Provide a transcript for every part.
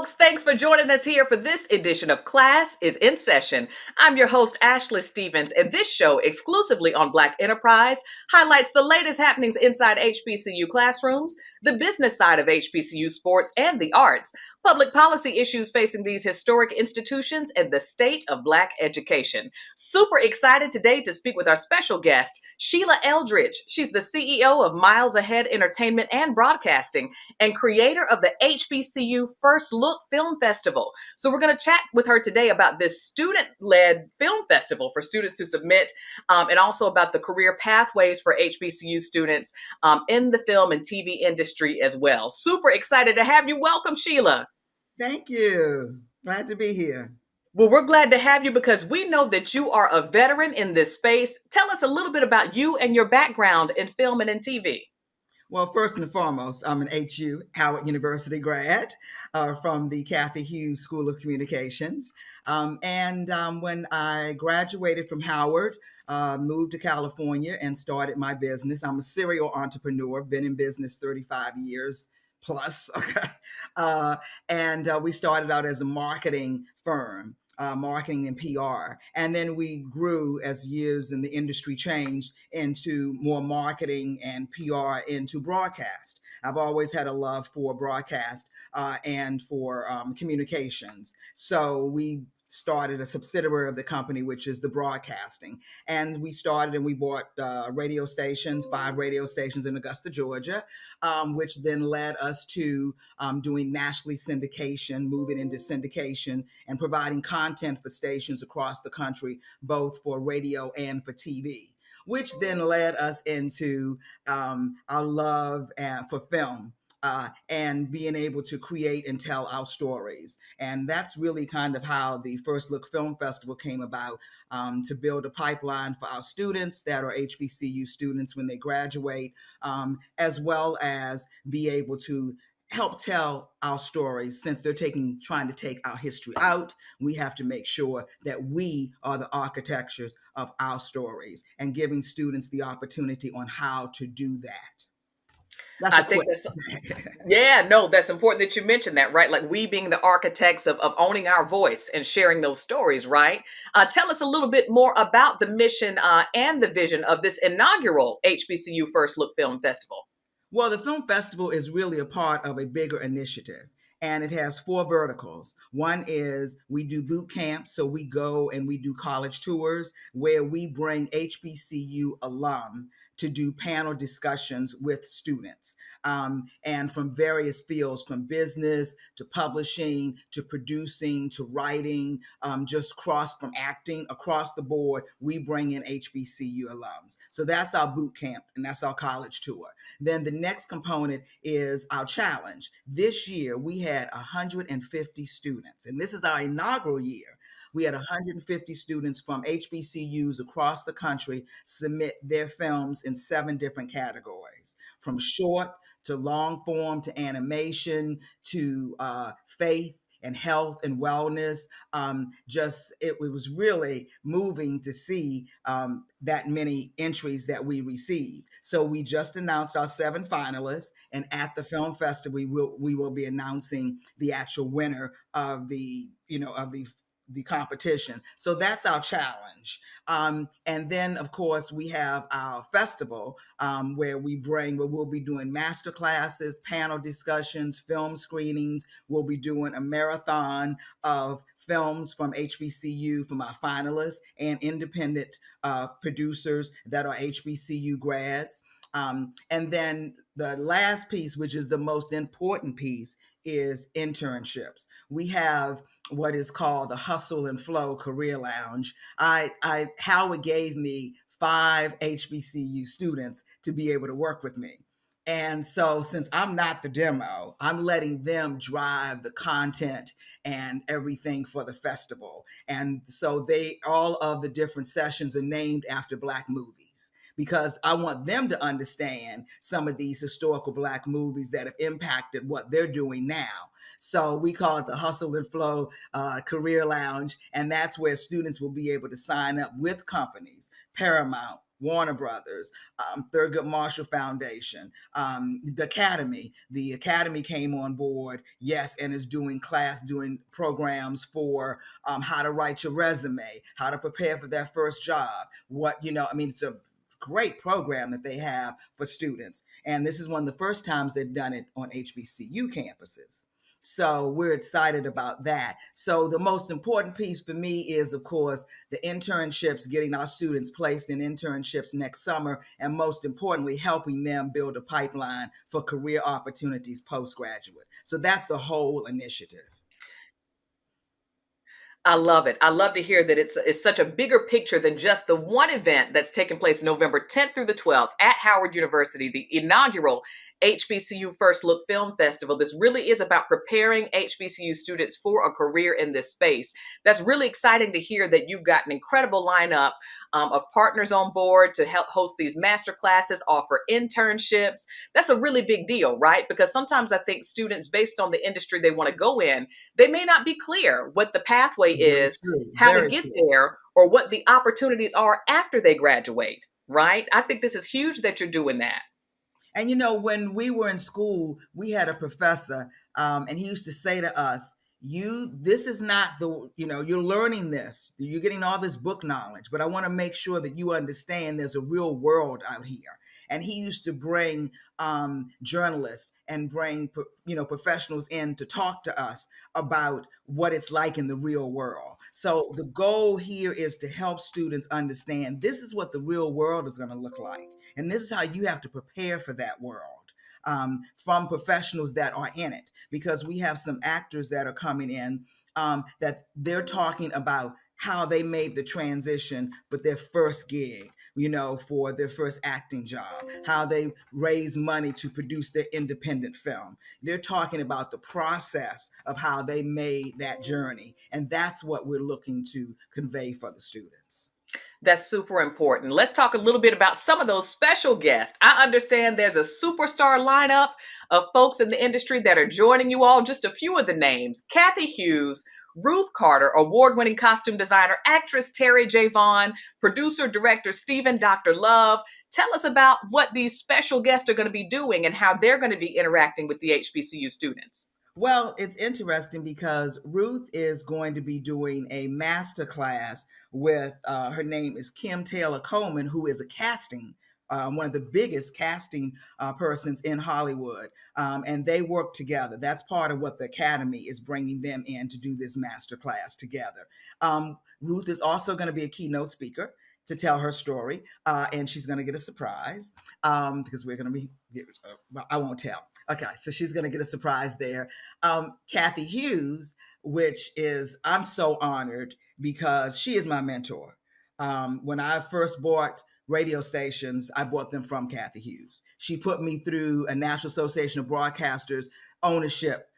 folks. Thanks for joining us here for this edition of Class is in Session. I'm your host, Ashley Stevens, and this show, exclusively on Black Enterprise, highlights the latest happenings inside HBCU classrooms, the business side of HBCU sports and the arts, public policy issues facing these historic institutions, and the state of Black education. Super excited today to speak with our special guest, Sheila Eldridge. She's the CEO of Miles Ahead Entertainment and Broadcasting and creator of the HBCU First Look Film Festival. So we're going to chat with her today about this student-led film festival for students to submit, and also about the career pathways for HBCU students in the film and TV industry as well. Super excited to have you. Welcome, Sheila. Thank you. Glad to be here. Well, we're glad to have you because we know that you are a veteran in this space. Tell us a little bit about you and your background in film and in TV. Well, first and foremost, I'm an Howard University grad from the Cathy Hughes School of Communications. When I graduated from Howard, moved to California and started my business. I'm a serial entrepreneur, been in business 35 years plus. We started out as a marketing firm. Marketing and PR. And then we grew as years in the industry changed into more marketing and PR into broadcast. I've always had a love for broadcast and for communications. So we started a subsidiary of the company, which is the broadcasting. And we started and we bought radio stations, 5 radio stations in Augusta, Georgia, which then led us to doing nationally syndication, moving into syndication and providing content for stations across the country, both for radio and for TV, which then led us into our love for film. And being able to create and tell our stories. And that's really kind of how the First Look Film Festival came about, to build a pipeline for our students that are HBCU students when they graduate, as well as be able to help tell our stories. Since they're trying to take our history out, we have to make sure that we are the architects of our stories and giving students the opportunity on how to do that. I think that's, yeah, no, that's important that you mentioned that, right? Like we being the architects of owning our voice and sharing those stories, right? Tell us a little bit more about the mission and the vision of this inaugural HBCU First Look Film Festival. Well, the film festival is really a part of a bigger initiative. And it has 4 verticals. One is we do boot camp. So we go and we do college tours where we bring HBCU alum to do panel discussions with students, and from various fields, from business to publishing to producing to writing, just from acting across the board, we bring in HBCU alums. So that's our boot camp and that's our college tour. Then the next component is our challenge. This year we had 150 students, and this is our inaugural year. We had 150 students from HBCUs across the country submit their films in 7 different categories, from short to long form to animation to faith and health and wellness. It was really moving to see that many entries that we received. So we just announced our 7 finalists, and at the film festival, we will be announcing the actual winner of the competition. So that's our challenge. And then, of course, we have our festival where we'll be doing master classes, panel discussions, film screenings. We'll be doing a marathon of films from HBCU, from our finalists and independent producers that are HBCU grads. And then the last piece, which is the most important piece, is internships. We have what is called the Hustle and Flow Career Lounge. Howard gave me 5 HBCU students to be able to work with me. And so since I'm not the demo, I'm letting them drive the content and everything for the festival. And so all of the different sessions are named after Black movies, because I want them to understand some of these historical Black movies that have impacted what they're doing now. So we call it the Hustle and Flow Career Lounge, and that's where students will be able to sign up with companies, Paramount, Warner Brothers, Thurgood Marshall Foundation, the Academy. The Academy came on board, yes, and is doing programs for how to write your resume, how to prepare for that first job. It's a great program that they have for students. And this is one of the first times they've done it on HBCU campuses. So we're excited about that. So the most important piece for me is, of course, the internships, getting our students placed in internships next summer, and most importantly, helping them build a pipeline for career opportunities postgraduate. So that's the whole initiative. I love it. I love to hear that it's such a bigger picture than just the one event that's taking place November 10th through the 12th at Howard University, the inaugural HBCU First Look Film Festival. This really is about preparing HBCU students for a career in this space. That's really exciting to hear that you've got an incredible lineup of partners on board to help host these master classes, offer internships. That's a really big deal, right? Because sometimes I think students, based on the industry they want to go in, they may not be clear what the pathway Very is, true. how to Very get true. there, or what the opportunities are after they graduate, right? I think this is huge that you're doing that. And when we were in school, we had a professor, and he used to say to us, this is not you're learning this, you're getting all this book knowledge, but I want to make sure that you understand there's a real world out here. And he used to bring journalists and bring professionals in to talk to us about what it's like in the real world. So the goal here is to help students understand this is what the real world is going to look like, and this is how you have to prepare for that world. From professionals that are in it, because we have some actors that are coming in that they're talking about how they made the transition, but their first gig, for their first acting job, how they raise money to produce their independent film. They're talking about the process of how they made that journey. And that's what we're looking to convey for the students. That's super important. Let's talk a little bit about some of those special guests. I understand there's a superstar lineup of folks in the industry that are joining you all. Just a few of the names: Cathy Hughes, Ruth Carter, award-winning costume designer, actress Terri J. Vaughn, producer, director Stephen Dr. Love. Tell us about what these special guests are going to be doing and how they're going to be interacting with the HBCU students. Well, it's interesting because Ruth is going to be doing a master class with, her name is Kim Taylor Coleman, who is one of the biggest casting persons in Hollywood. And they work together. That's part of what the Academy is bringing them in to do this master class together. Ruth is also going to be a keynote speaker to tell her story, and she's going to get a surprise because we're going to be, I won't tell. Okay, so she's going to get a surprise there. Cathy Hughes, I'm so honored because she is my mentor. When I first bought radio stations, I bought them from Cathy Hughes. She put me through a National Association of Broadcasters ownership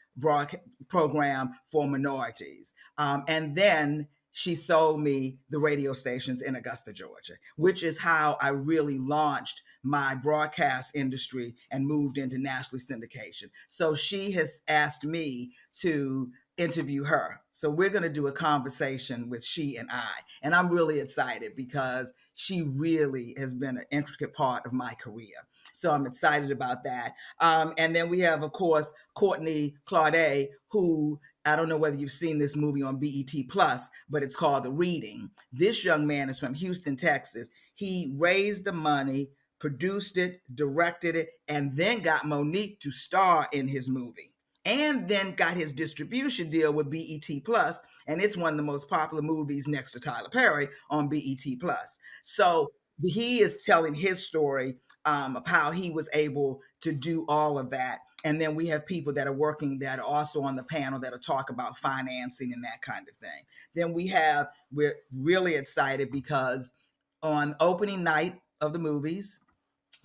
program for minorities. And then she sold me the radio stations in Augusta, Georgia, which is how I really launched my broadcast industry and moved into national syndication. So she has asked me to interview her. So we're going to do a conversation with she and I. And I'm really excited because she really has been an intricate part of my career. So I'm excited about that. And then we have, of course, Courtney Claudet, who, I don't know whether you've seen this movie on BET Plus, but it's called The Reading. This young man is from Houston, Texas. He raised the money, produced it, directed it, and then got Monique to star in his movie. And then got his distribution deal with BET Plus, and it's one of the most popular movies next to Tyler Perry on BET Plus. So he is telling his story of how he was able to do all of that. And then we have people that are working that are also on the panel that'll talk about financing and that kind of thing. Then we're really excited because on opening night of the movies,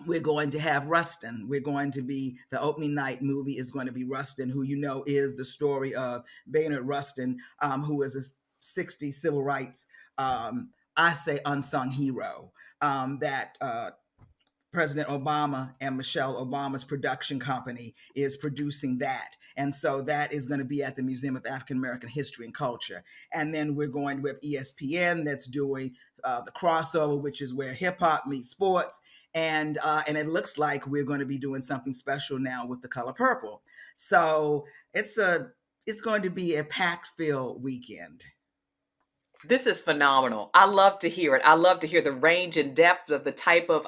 we're going to have Rustin. The opening night movie is going to be Rustin, who is the story of Baynard Rustin, who is a 60s civil rights, I say unsung hero, that President Obama and Michelle Obama's production company is producing that. And so that is going to be at the Museum of African American History and Culture. And then we're going with ESPN that's doing the crossover, which is where hip hop meets sports. And it looks like we're going to be doing something special now with The Color Purple. So it's going to be a packed filled weekend. This is phenomenal. I love to hear it. I love to hear the range and depth of the type of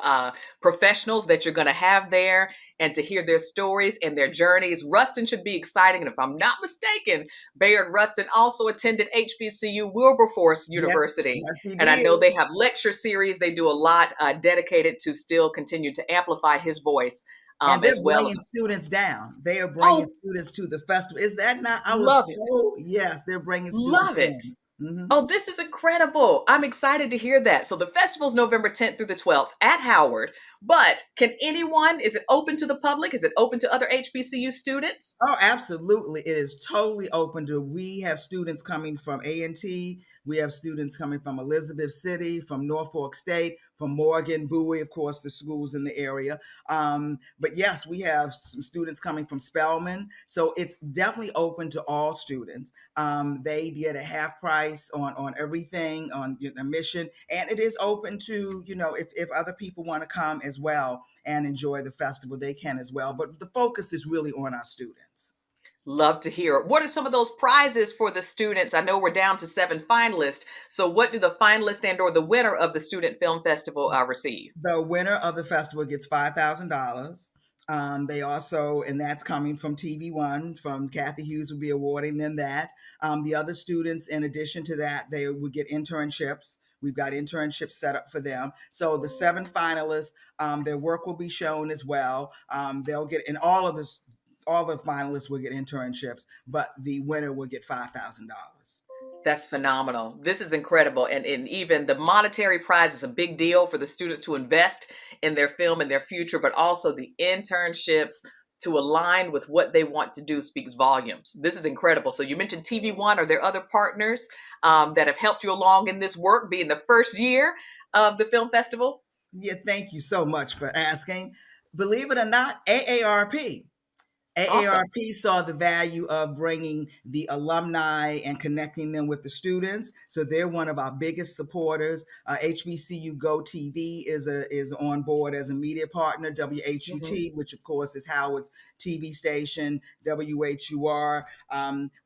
professionals that you're going to have there and to hear their stories and their journeys. Rustin should be exciting. And if I'm not mistaken, Bayard Rustin also attended HBCU Wilberforce Yes, University. yes, he And I did. know they have lecture series. They do a lot dedicated to still continue to amplify his voice And as they're well bringing as, students down. They are bringing oh, students to the festival. Is that not? I was love it. so, yes, they're bringing students Love it. in. Mhm. Oh, this is incredible. I'm excited to hear that. So the festival's November 10th through the 12th at Howard. But can anyone, is it open to the public? Is it open to other HBCU students? Oh, absolutely. It is totally open to, we have students coming from A&T. We have students coming from Elizabeth City, from Norfolk State, from Morgan, Bowie, of course, the schools in the area. But yes, we have some students coming from Spelman. So it's definitely open to all students. They get a half price on everything, on admission. And it is open to, if other people want to come as well and enjoy the festival, they can as well. But the focus is really on our students. Love to hear it. What are some of those prizes for the students? I know we're down to 7 finalists. So what do the finalists and or the winner of the Student Film Festival receive? The winner of the festival gets $5,000. They also, and that's coming from TV1, from Cathy Hughes will be awarding them that. The other students, in addition to that, they would get internships. We've got internships set up for them. So the 7 finalists, their work will be shown as well. They'll get, and all the finalists will get internships, but the winner will get $5,000. That's phenomenal. This is incredible. And even the monetary prize is a big deal for the students to invest in their film and their future, but also the internships to align with what they want to do speaks volumes. This is incredible. So you mentioned TV1. Are there other partners that have helped you along in this work, being the first year of the film festival? Yeah, thank you so much for asking. Believe it or not, AARP. Awesome. AARP saw the value of bringing the alumni and connecting them with the students. So they're one of our biggest supporters. HBCU Go TV is on board as a media partner. WHUT, Mhm. which of course is Howard's TV station. WHUR.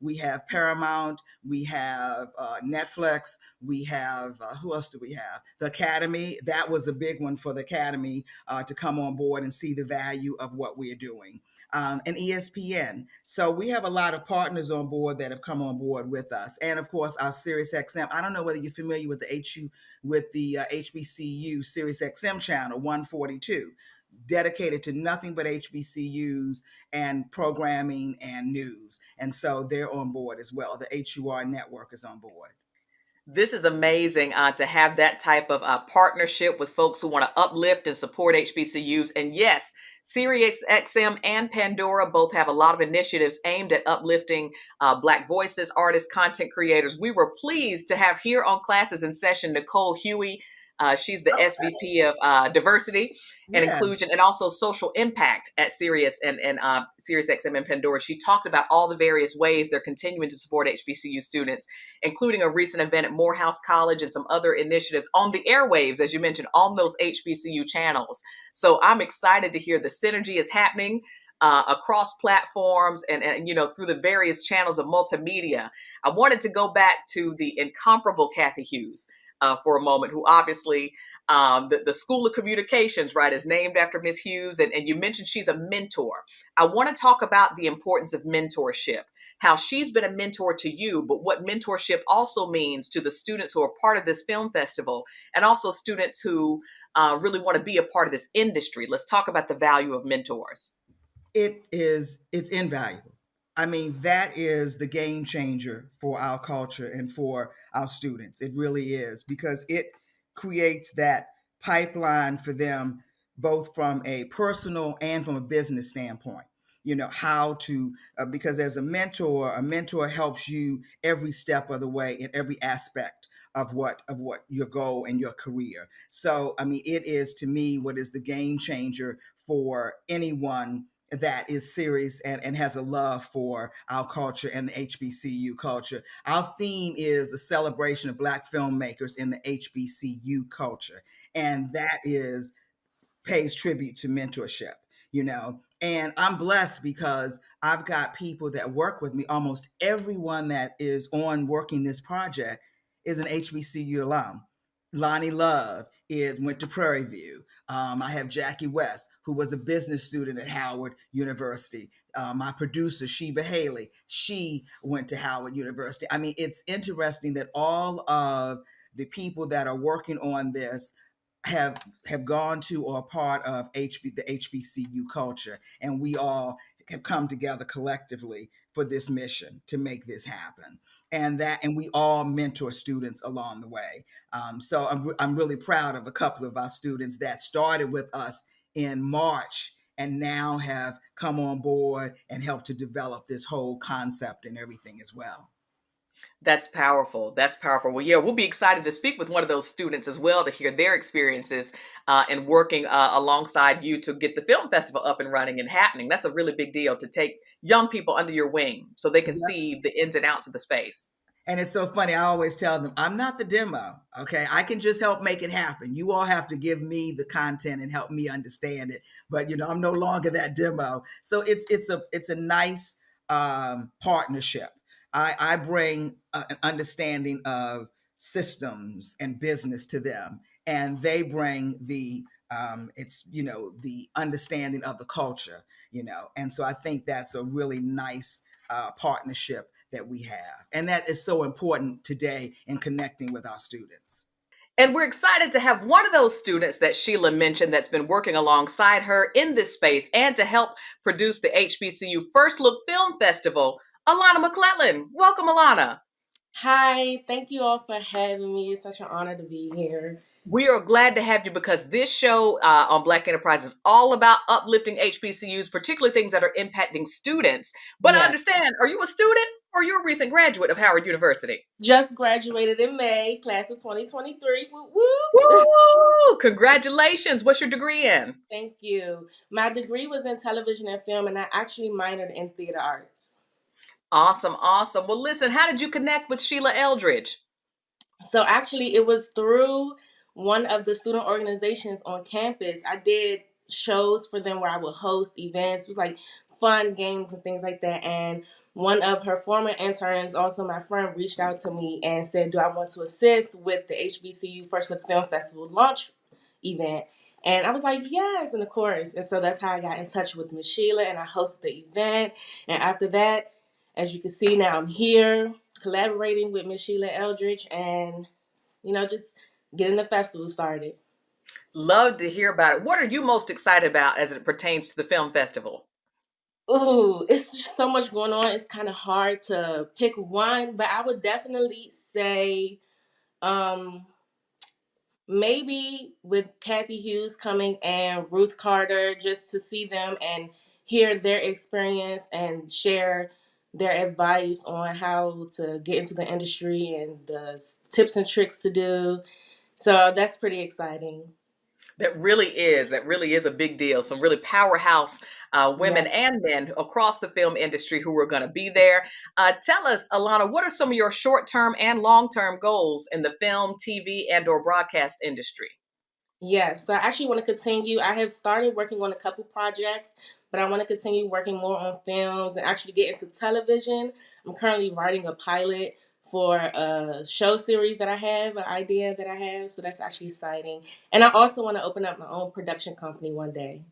We have Paramount. We have Netflix. We have, who else do we have? The Academy. That was a big one for the Academy to come on board and see the value of what we're doing. And ESPN. So we have a lot of partners on board that have come on board with us, and of course our Sirius XM. I don't know whether you're familiar with the HBCU Sirius XM channel 142, dedicated to nothing but HBCUs and programming and news, and so they're on board as well. The HUR network is on board. This is amazing to have that type of partnership with folks who want to uplift and support HBCUs. And yes, Sirius XM and Pandora both have a lot of initiatives aimed at uplifting Black voices, artists, content creators. We were pleased to have here on Classes in Session Nicole Huey. She's the Okay. SVP of Diversity and Yeah. Inclusion and also Social Impact at Sirius and Sirius XM and Pandora. She talked about all the various ways they're continuing to support HBCU students, including a recent event at Morehouse College and some other initiatives on the airwaves, as you mentioned, on those HBCU channels. So I'm excited to hear the synergy is happening across platforms and through the various channels of multimedia. I wanted to go back to the incomparable Cathy Hughes for a moment, who obviously the School of Communications, right, is named after Miss Hughes. And you mentioned she's a mentor. I want to talk about the importance of mentorship, how she's been a mentor to you, but what mentorship also means to the students who are part of this film festival and also students who really want to be a part of this industry. Let's talk about the value of mentors. It's invaluable. I mean, that is the game changer for our culture and for our students. It really is, because it creates that pipeline for them, both from a personal and from a business standpoint. How to, because as a mentor helps you every step of the way in every aspect of what your goal and your career. So I mean, it is to me what is the game changer for anyone that is serious and has a love for our culture and the HBCU culture. Our theme is a celebration of Black filmmakers in the HBCU culture. And that is pays tribute to mentorship, And I'm blessed because I've got people that work with me. Almost everyone that is on working this project is an HBCU alum. Lonnie Love went to Prairie View. I have Jackie West, who was a business student at Howard University. My producer, Sheba Haley, she went to Howard University. I mean, it's interesting that all of the people that are working on this have gone to or are part of the HBCU culture, and we all have come together collectively for this mission to make this happen, and we all mentor students along the way. So I'm really proud of a couple of our students that started with us in March and now have come on board and helped to develop this whole concept and everything as well. That's powerful. That's powerful. Well, yeah, we'll be excited to speak with one of those students as well to hear their experiences and working alongside you to get the film festival up and running and happening. That's a really big deal to take young people under your wing so they can see the ins and outs of the space. And it's so funny. I always tell them, I'm not the demo. Okay. I can just help make it happen. You all have to give me the content and help me understand it. But I'm no longer that demo. So it's a nice partnership. I bring an understanding of systems and business to them, and they bring the understanding of the culture. And so I think that's a really nice partnership that we have. And that is so important today in connecting with our students. And we're excited to have one of those students that Sheila mentioned that's been working alongside her in this space and to help produce the HBCU First Look Film Festival, Alana McClellan. Welcome, Alana. Hi, thank you all for having me. It's such an honor to be here. We are glad to have you because this show on Black Enterprise is all about uplifting HBCUs, particularly things that are impacting students. But I understand, are you a student or are you a recent graduate of Howard University? Just graduated in May, class of 2023. Woo woo! Woo! Congratulations. What's your degree in? Thank you. My degree was in television and film, and I actually minored in theater arts. Awesome, awesome. Well, listen, how did you connect with Sheila Eldridge? So actually, it was through one of the student organizations on campus. I did shows for them where I would host events. It was like fun games and things like that. And one of her former interns, also my friend, reached out to me and said, do I want to assist with the HBCU First Look Film Festival launch event? And I was like, yes, and of course. And so that's how I got in touch with Miss Sheila, and I hosted the event. And after that, as you can see, now I'm here collaborating with Miss Sheila Eldridge and, just getting the festival started. Love to hear about it. What are you most excited about as it pertains to the film festival? Ooh, it's just so much going on. It's kind of hard to pick one, but I would definitely say maybe with Cathy Hughes coming and Ruth Carter, just to see them and hear their experience and share their advice on how to get into the industry and the tips and tricks to do. So that's pretty exciting. That really is a big deal. Some really powerhouse women and men across the film industry who are going to be there. Tell us, Alana, what are some of your short-term and long-term goals in the film, TV, and or broadcast industry? Yes, so I actually want to continue. I have started working on a couple projects, but I want to continue working more on films and actually get into television. I'm currently writing a pilot for a show series that I have, an idea that I have, so that's actually exciting. And I also want to open up my own production company one day.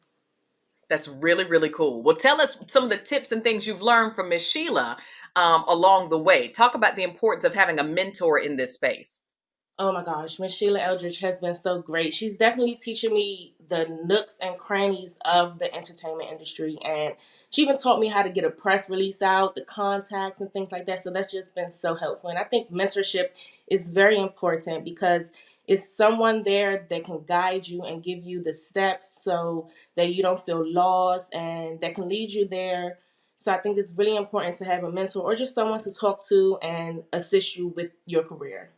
That's really, really cool. Well, tell us some of the tips and things you've learned from Miss Sheila along the way. Talk about the importance of having a mentor in this space. Oh my gosh, Miss Sheila Eldridge has been so great. She's definitely teaching me the nooks and crannies of the entertainment industry. And she even taught me how to get a press release out, the contacts and things like that. So that's just been so helpful. And I think mentorship is very important because it's someone there that can guide you and give you the steps so that you don't feel lost and that can lead you there. So I think it's really important to have a mentor or just someone to talk to and assist you with your career.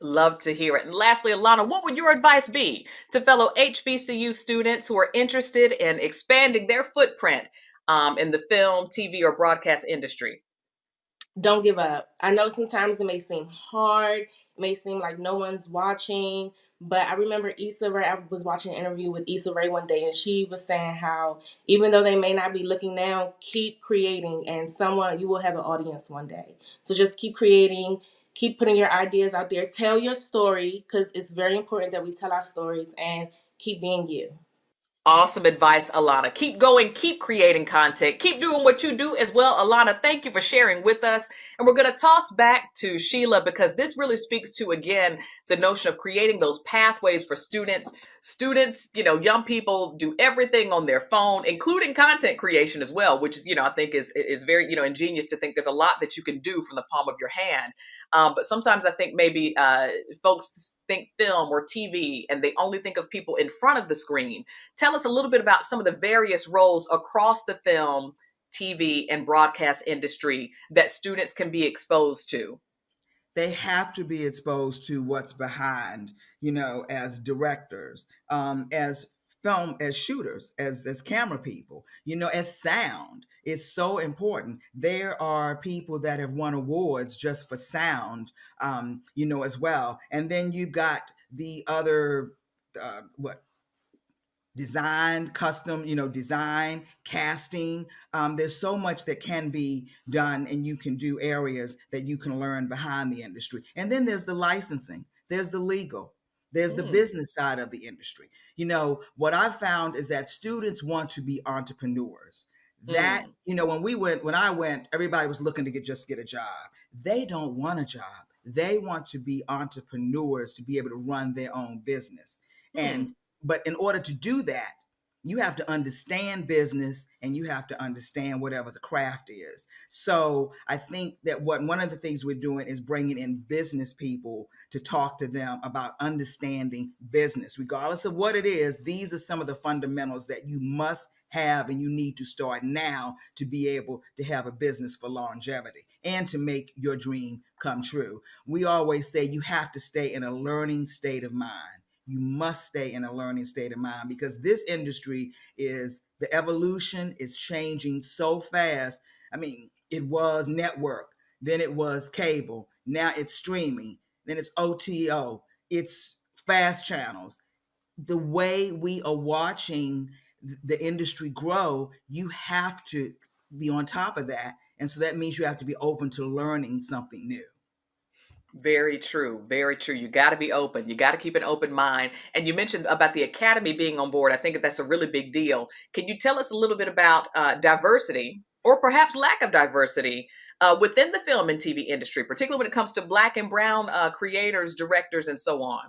Love to hear it. And lastly, Alana, what would your advice be to fellow HBCU students who are interested in expanding their footprint in the film, TV, or broadcast industry? Don't give up. I know sometimes it may seem hard, it may seem like no one's watching, but I remember Issa Rae. I was watching an interview with Issa Rae one day, and she was saying how even though they may not be looking now, keep creating, and someone you will have an audience one day. So just keep creating, keep putting your ideas out there, tell your story because it's very important that we tell our stories, and keep being you. Awesome advice, Alana. Keep going, keep creating content, keep doing what you do as well. Alana, thank you for sharing with us. And we're going to toss back to Sheila because this really speaks to, again, the notion of creating those pathways for students. Students, young people do everything on their phone, including content creation as well, which, I think is very, ingenious to think there's a lot that you can do from the palm of your hand. But sometimes I think maybe folks think film or TV and they only think of people in front of the screen. Tell us a little bit about some of the various roles across the film, TV, and broadcast industry that students can be exposed to. They have to be exposed to what's behind, as directors, as as shooters, as camera people, as sound. It's so important. There are people that have won awards just for sound, as well. And then you've got the other, design, custom, design, casting. There's so much that can be done, and you can do areas that you can learn behind the industry. And then there's the licensing, there's the legal, there's the business side of the industry. What I've found is that students want to be entrepreneurs. That, when I went, everybody was looking to just get a job. They don't want a job. They want to be entrepreneurs, to be able to run their own business. But in order to do that, you have to understand business and you have to understand whatever the craft is. So I think that one of the things we're doing is bringing in business people to talk to them about understanding business. Regardless of what it is, these are some of the fundamentals that you must have and you need to start now to be able to have a business for longevity and to make your dream come true. We always say you have to stay in a learning state of mind. You must stay in a learning state of mind because this industry the evolution is changing so fast. I mean, it was network, then it was cable, now it's streaming, then it's OTO, it's fast channels. The way we are watching the industry grow, you have to be on top of that. And so that means you have to be open to learning something new. Very true. Very true. You got to be open. You got to keep an open mind. And you mentioned about the academy being on board. I think that's a really big deal. Can you tell us a little bit about diversity or perhaps lack of diversity within the film and TV industry, particularly when it comes to Black and brown creators, directors, and so on?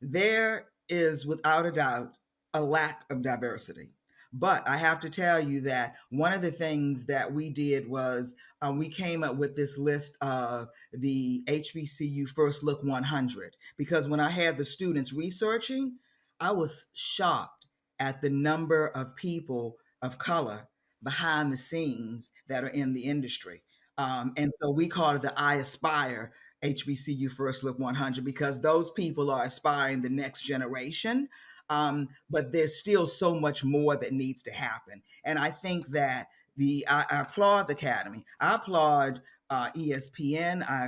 There is, without a doubt, a lack of diversity. But I have to tell you that one of the things that we did was we came up with this list of the HBCU First Look 100, because when I had the students researching, I was shocked at the number of people of color behind the scenes that are in the industry. And so we called it the I Aspire HBCU First Look 100 because those people are aspiring the next generation. But there's still so much more that needs to happen. And I think that I applaud the Academy. I applaud ESPN. I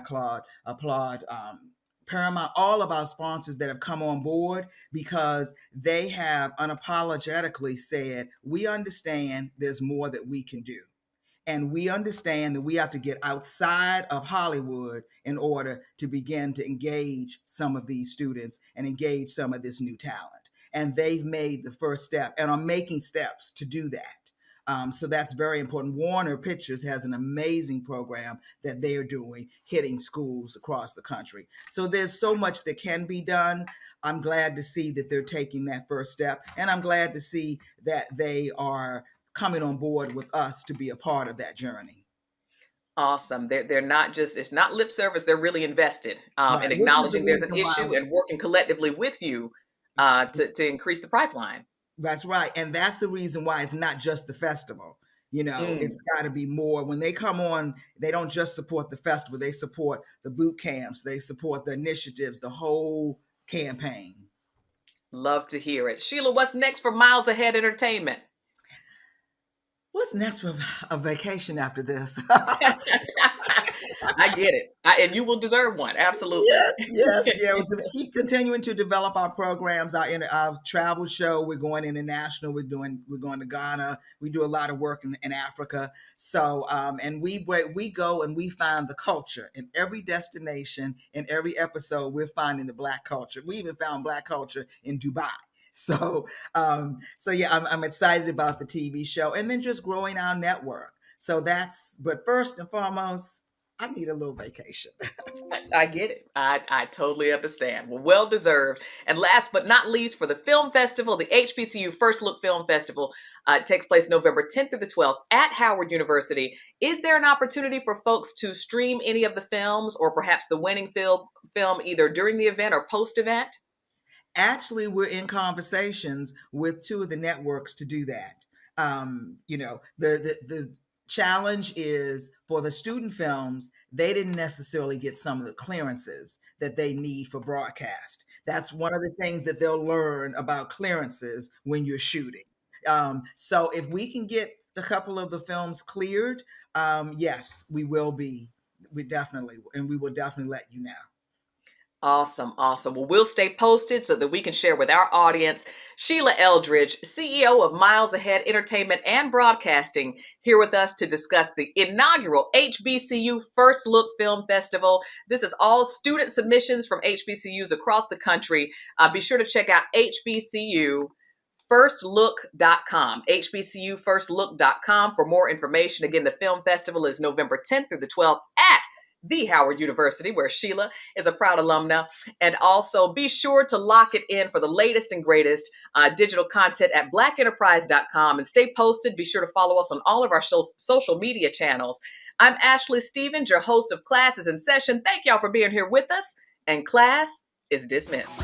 applaud Paramount, all of our sponsors that have come on board because they have unapologetically said, we understand there's more that we can do. And we understand that we have to get outside of Hollywood in order to begin to engage some of these students and engage some of this new talent. And they've made the first step and are making steps to do that. So that's very important. Warner Pictures has an amazing program that they are doing, hitting schools across the country. So there's so much that can be done. I'm glad to see that they're taking that first step. And I'm glad to see that they are coming on board with us to be a part of that journey. Awesome. They're not just, it's not lip service. They're really invested Right. in acknowledging there's an issue and working collectively with you to increase the pipeline. That's right. And that's the reason why it's not just the festival. It's got to be more. When they come on, they don't just support the festival, they support the boot camps, they support the initiatives, the whole campaign. Love to hear it. Sheila, what's next for Miles Ahead Entertainment? What's next for a vacation after this? I get it. And you will deserve one. Absolutely. Yes. We'll keep continuing to develop our programs. Our travel show, we're going international. We're going to Ghana. We do a lot of work in Africa. So, and we go and we find the culture in every destination. In every episode, we're finding the Black culture. We even found Black culture in Dubai. So yeah, I'm excited about the TV show, and then just growing our network. But first and foremost, I need a little vacation. I get it. I totally understand. Well deserved. And last but not least, for the film festival, the HBCU First Look Film Festival takes place November 10th through the 12th at Howard University. Is there an opportunity for folks to stream any of the films, or perhaps the winning film either during the event or post-event? Actually, we're in conversations with two of the networks to do that. The challenge is for the student films, they didn't necessarily get some of the clearances that they need for broadcast. That's one of the things that they'll learn about clearances when you're shooting. So if we can get a couple of the films cleared, yes, we will be. We will definitely let you know. Awesome. Well, we'll stay posted so that we can share with our audience. Sheila Eldridge, CEO of Miles Ahead Entertainment and Broadcasting, here with us to discuss the inaugural HBCU First Look Film Festival. This is all student submissions from HBCUs across the country. Be sure to check out HBCUfirstlook.com, HBCUfirstlook.com for more information. Again, the film festival is November 10th through the 12th at the Howard University, where Sheila is a proud alumna. And also be sure to lock it in for the latest and greatest digital content at blackenterprise.com, and stay posted. Be sure to follow us on all of our social media channels. I'm Ashley Stevens, your host of Classes in Session. Thank y'all for being here with us, and class is dismissed.